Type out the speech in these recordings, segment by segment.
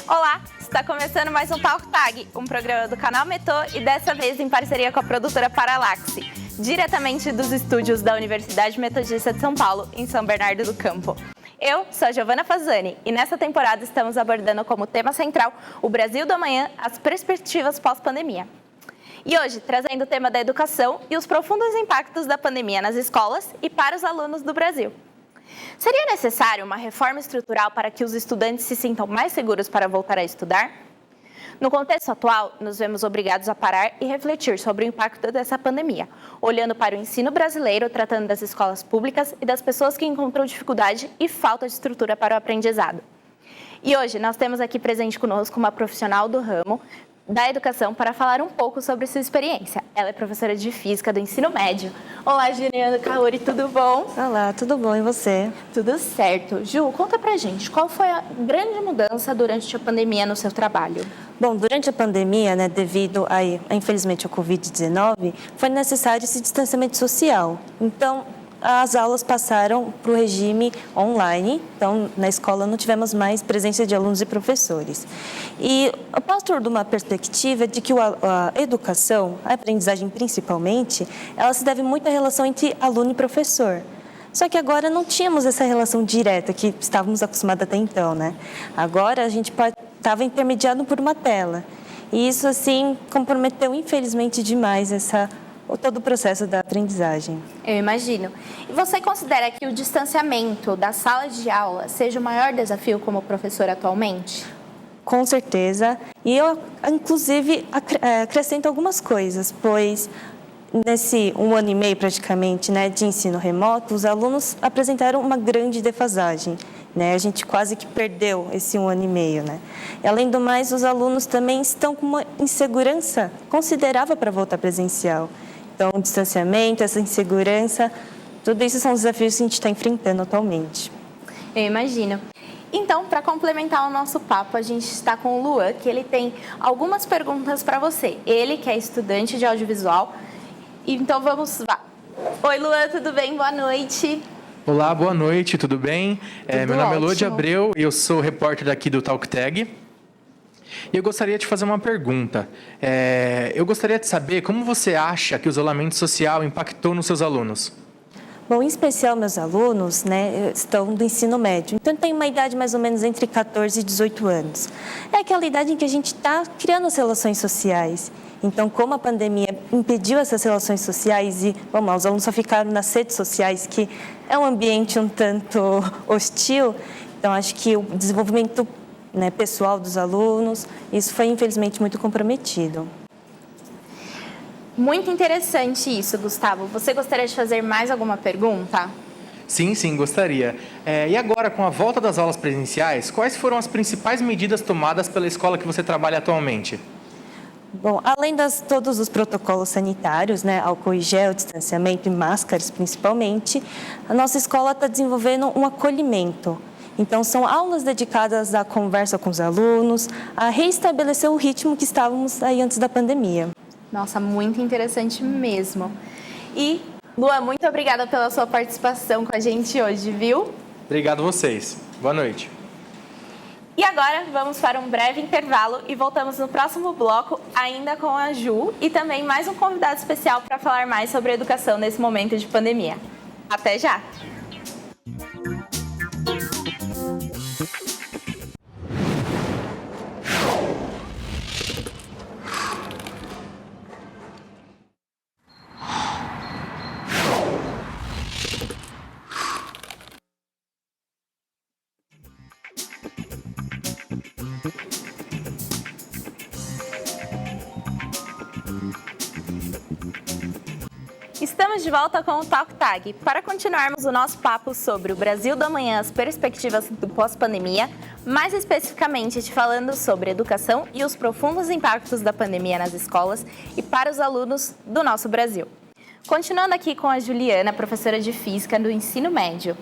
Olá, está começando mais um Talk Tag, um programa do canal Metô e dessa vez em parceria com a produtora Paralaxe, diretamente dos estúdios da Universidade Metodista de São Paulo, em São Bernardo do Campo. Eu sou a Giovana Fazani e nessa temporada estamos abordando como tema central o Brasil do amanhã, as perspectivas pós-pandemia. E hoje, trazendo o tema da educação e os profundos impactos da pandemia nas escolas e para os alunos do Brasil. Seria necessário uma reforma estrutural para que os estudantes se sintam mais seguros para voltar a estudar? No contexto atual, nos vemos obrigados a parar e refletir sobre o impacto dessa pandemia, olhando para o ensino brasileiro, tratando das escolas públicas e das pessoas que encontram dificuldade e falta de estrutura para o aprendizado. E hoje nós temos aqui presente conosco uma profissional do ramo da educação para falar um pouco sobre sua experiência. Ela é professora de Física do ensino médio. Olá, Juliana Kaori, tudo bom? Olá, tudo bom, e você? Tudo certo. Ju, conta pra gente, qual foi a grande mudança durante a pandemia no seu trabalho? Bom, durante a pandemia, devido infelizmente ao Covid-19, foi necessário esse distanciamento social. Então, as aulas passaram para o regime online, então na escola não tivemos mais presença de alunos e professores. E eu parto de uma perspectiva de que a educação, a aprendizagem principalmente, ela se deve muito à relação entre aluno e professor. Só que agora não tínhamos essa relação direta que estávamos acostumados até então, né? Agora a gente estava intermediado por uma tela. E isso, assim, comprometeu infelizmente demais todo o processo da aprendizagem. Eu imagino. E você considera que o distanciamento da sala de aula seja o maior desafio como professor atualmente? Com certeza. E eu, inclusive, acrescento algumas coisas, pois nesse 1 ano e meio praticamente de ensino remoto, os alunos apresentaram uma grande defasagem. A gente quase que perdeu esse 1 ano e meio. E, além do mais, os alunos também estão com uma insegurança considerável para voltar presencial. Então, o distanciamento, essa insegurança, tudo isso são os desafios que a gente está enfrentando atualmente. Eu imagino. Então, para complementar o nosso papo, a gente está com o Luan, que ele tem algumas perguntas para você. Ele, que é estudante de audiovisual. Então, vamos lá. Oi, Luan, tudo bem? Boa noite. Olá, boa noite, tudo bem? Meu nome é Luan de Abreu e eu sou repórter daqui do Talk Tag. E eu gostaria de fazer uma pergunta. Eu gostaria de saber como você acha que o isolamento social impactou nos seus alunos? Bom, em especial meus alunos estão do ensino médio, então tem uma idade mais ou menos entre 14 e 18 anos. É aquela idade em que a gente está criando as relações sociais. Então, como a pandemia impediu essas relações sociais e, os alunos só ficaram nas redes sociais, que é um ambiente um tanto hostil, então acho que o desenvolvimento pessoal dos alunos, isso foi infelizmente muito comprometido. Muito interessante isso, Gustavo. Você gostaria de fazer mais alguma pergunta? Sim, gostaria. E agora, com a volta das aulas presenciais, quais foram as principais medidas tomadas pela escola que você trabalha atualmente? Bom, além de todos os protocolos sanitários, álcool e gel, distanciamento e máscaras principalmente, a nossa escola está desenvolvendo um acolhimento. Então, são aulas dedicadas à conversa com os alunos, a reestabelecer o ritmo que estávamos aí antes da pandemia. Nossa, muito interessante mesmo. E, Luan, muito obrigada pela sua participação com a gente hoje, viu? Obrigado a vocês. Boa noite. E agora, vamos para um breve intervalo e voltamos no próximo bloco, ainda com a Ju e também mais um convidado especial para falar mais sobre a educação nesse momento de pandemia. Até já! Estamos de volta com o Talk Tag. Para continuarmos o nosso papo sobre o Brasil do amanhã, as perspectivas do pós-pandemia, mais especificamente te falando sobre educação e os profundos impactos da pandemia nas escolas e para os alunos do nosso Brasil. Continuando aqui com a Juliana, professora de Física do ensino médio.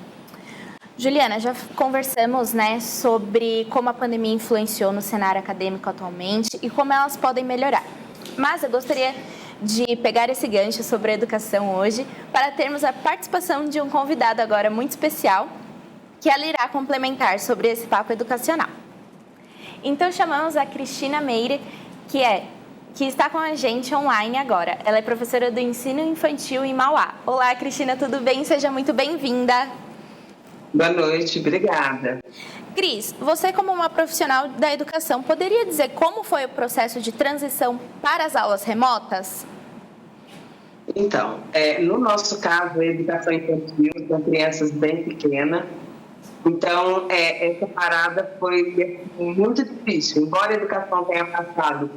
Juliana, já conversamos, sobre como a pandemia influenciou no cenário acadêmico atualmente e como elas podem melhorar. Mas eu gostaria de pegar esse gancho sobre a educação hoje para termos a participação de um convidado agora muito especial, que ela irá complementar sobre esse papo educacional. Então chamamos a Cristina Meire, que está com a gente online agora. Ela é professora do ensino infantil em Mauá. Olá, Cristina, tudo bem? Seja muito bem-vinda. Boa noite, obrigada. Cris, você como uma profissional da educação, poderia dizer como foi o processo de transição para as aulas remotas? Então, no nosso caso, a educação infantil são crianças bem pequenas. Então, essa parada foi muito difícil. Embora a educação tenha passado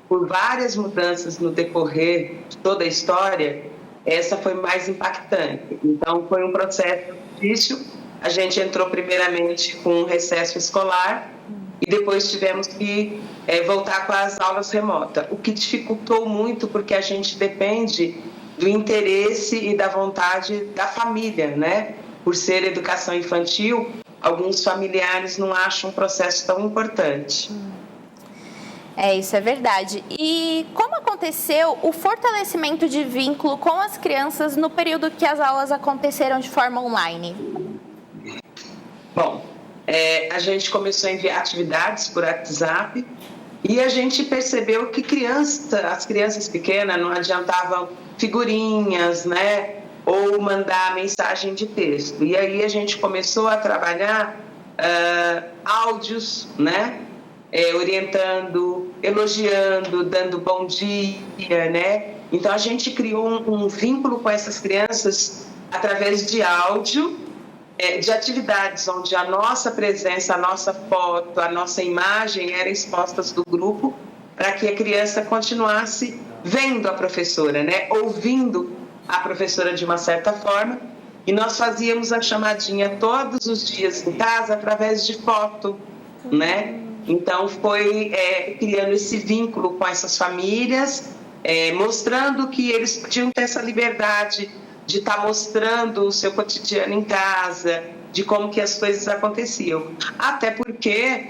por várias mudanças no decorrer de toda a história, essa foi mais impactante. Então, foi um processo difícil. A gente entrou primeiramente com um recesso escolar e depois tivemos que voltar com as aulas remotas, o que dificultou muito porque a gente depende do interesse e da vontade da família, né? Por ser educação infantil, alguns familiares não acham um processo tão importante. Isso é verdade. E como aconteceu o fortalecimento de vínculo com as crianças no período que as aulas aconteceram de forma online? Bom, a gente começou a enviar atividades por WhatsApp e a gente percebeu que as crianças pequenas não adiantavam figurinhas, né? Ou mandar mensagem de texto. E aí a gente começou a trabalhar áudios, né? Orientando, elogiando, dando bom dia, né? Então a gente criou um vínculo com essas crianças através de áudio, de atividades onde a nossa presença, a nossa foto, a nossa imagem eram expostas do grupo para que a criança continuasse vendo a professora, né? Ouvindo a professora de uma certa forma. E nós fazíamos a chamadinha todos os dias em casa através de foto, né? Então foi criando esse vínculo com essas famílias, mostrando que eles podiam ter essa liberdade de estar mostrando o seu cotidiano em casa, de como que as coisas aconteciam. Até porque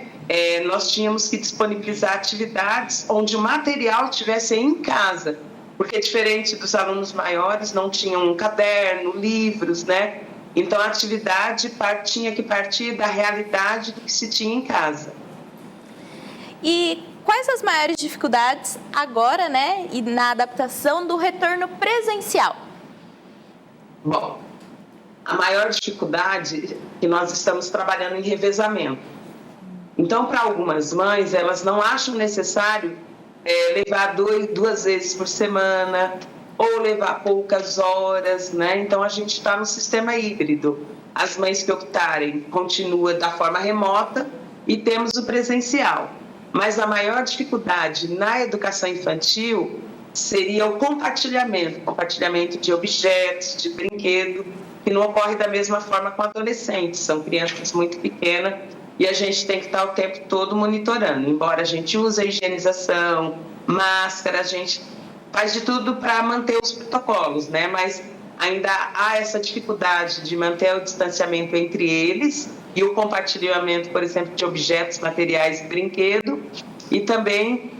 nós tínhamos que disponibilizar atividades onde o material estivesse em casa, porque diferente dos alunos maiores, não tinham um caderno, livros, né? Então a atividade tinha que partir da realidade do que se tinha em casa. E quais as maiores dificuldades agora, né, e na adaptação do retorno presencial? Bom, a maior dificuldade é que nós estamos trabalhando em revezamento. Então, para algumas mães, elas não acham necessário levar duas vezes por semana ou levar poucas horas, né? Então, a gente está no sistema híbrido. As mães que optarem continuam da forma remota e temos o presencial. Mas a maior dificuldade na educação infantil seria o compartilhamento de objetos, de brinquedo, que não ocorre da mesma forma com adolescentes, são crianças muito pequenas e a gente tem que estar o tempo todo monitorando. Embora a gente use a higienização, máscara, a gente faz de tudo para manter os protocolos, né? Mas ainda há essa dificuldade de manter o distanciamento entre eles e o compartilhamento, por exemplo, de objetos, materiais e brinquedo, e também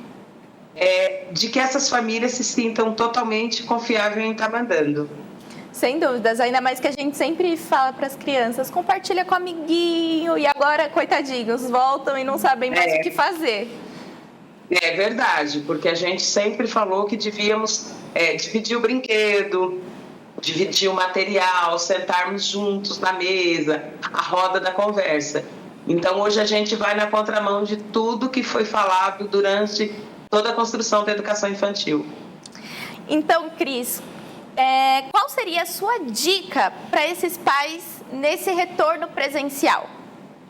de que essas famílias se sintam totalmente confiáveis em estar mandando. Sem dúvidas, ainda mais que a gente sempre fala para as crianças, compartilha com o amiguinho, e agora, coitadinhos, voltam e não sabem mais o que fazer. É verdade, porque a gente sempre falou que devíamos dividir o brinquedo, dividir o material, sentarmos juntos na mesa, a roda da conversa. Então, hoje a gente vai na contramão de tudo que foi falado durante toda a construção da educação infantil. Então, Cris, qual seria a sua dica para esses pais nesse retorno presencial?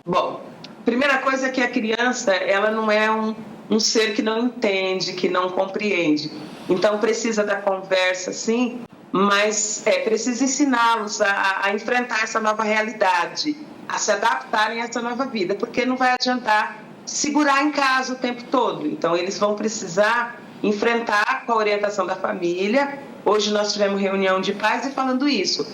Bom, primeira coisa é que a criança, ela não é um ser que não entende, que não compreende. Então, precisa da conversa, sim, mas precisa ensiná-los a enfrentar essa nova realidade. a se adaptarem a essa nova vida, porque não vai adiantar segurar em casa o tempo todo. Então, eles vão precisar enfrentar com a orientação da família. Hoje nós tivemos reunião de pais e falando isso.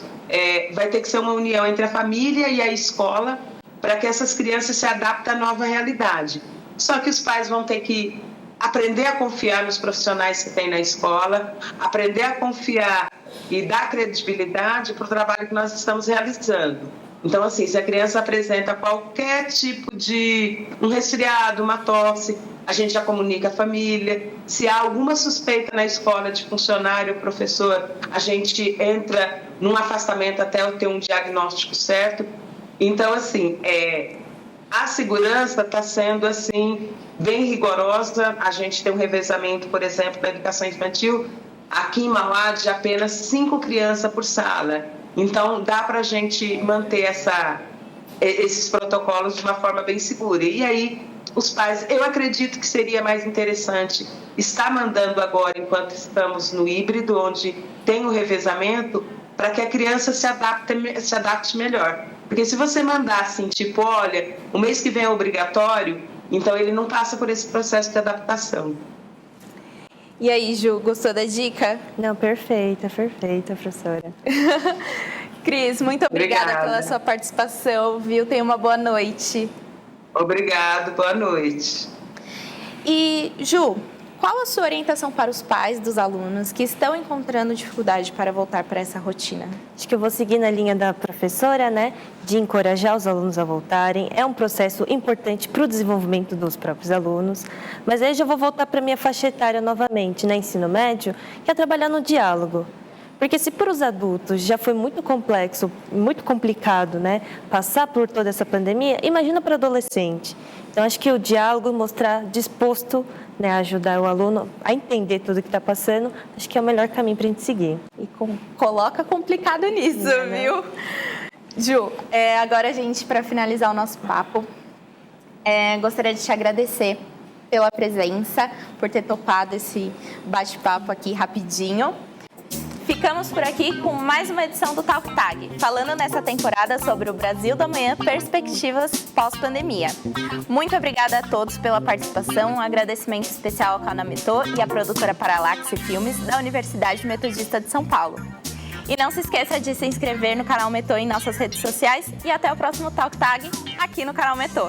Vai ter que ser uma união entre a família e a escola para que essas crianças se adaptem à nova realidade. Só que os pais vão ter que aprender a confiar nos profissionais que tem na escola, aprender a confiar e dar credibilidade para o trabalho que nós estamos realizando. Então, assim, se a criança apresenta qualquer tipo de um resfriado, uma tosse, a gente já comunica à família. Se há alguma suspeita na escola de funcionário ou professor, a gente entra num afastamento até eu ter um diagnóstico certo. Então, assim, a segurança está sendo, assim, bem rigorosa. A gente tem um revezamento, por exemplo, da educação infantil, aqui em Mauá, de apenas 5 crianças por sala. Então, dá para a gente manter esses protocolos de uma forma bem segura. E aí, os pais, eu acredito que seria mais interessante estar mandando agora, enquanto estamos no híbrido, onde tem o revezamento, para que a criança se adapte melhor. Porque se você mandar assim, tipo, olha, o mês que vem é obrigatório, então ele não passa por esse processo de adaptação. E aí, Ju, gostou da dica? Não, perfeita, professora. Cris, muito obrigada pela sua participação, viu? Tenha uma boa noite. Obrigado, boa noite. E, Ju, qual a sua orientação para os pais dos alunos que estão encontrando dificuldade para voltar para essa rotina? Acho que eu vou seguir na linha da professora, né, de encorajar os alunos a voltarem. É um processo importante para o desenvolvimento dos próprios alunos, mas aí já vou voltar para a minha faixa etária novamente, né, ensino médio, que é trabalhar no diálogo. Porque se para os adultos já foi muito complexo, muito complicado, né, passar por toda essa pandemia, imagina para o adolescente. Então, acho que o diálogo, mostrar disposto, né, a ajudar o aluno a entender tudo que está passando, acho que é o melhor caminho para a gente seguir. E coloca complicado nisso, viu? Ju, agora a gente, para finalizar o nosso papo, gostaria de te agradecer pela presença, por ter topado esse bate-papo aqui rapidinho. Ficamos por aqui com mais uma edição do Talk Tag, falando nessa temporada sobre o Brasil da Manhã, perspectivas pós-pandemia. Muito obrigada a todos pela participação, um agradecimento especial ao canal Metô e à produtora Paralaxe Filmes da Universidade Metodista de São Paulo. E não se esqueça de se inscrever no canal Metô em nossas redes sociais e até o próximo Talk Tag aqui no canal Metô.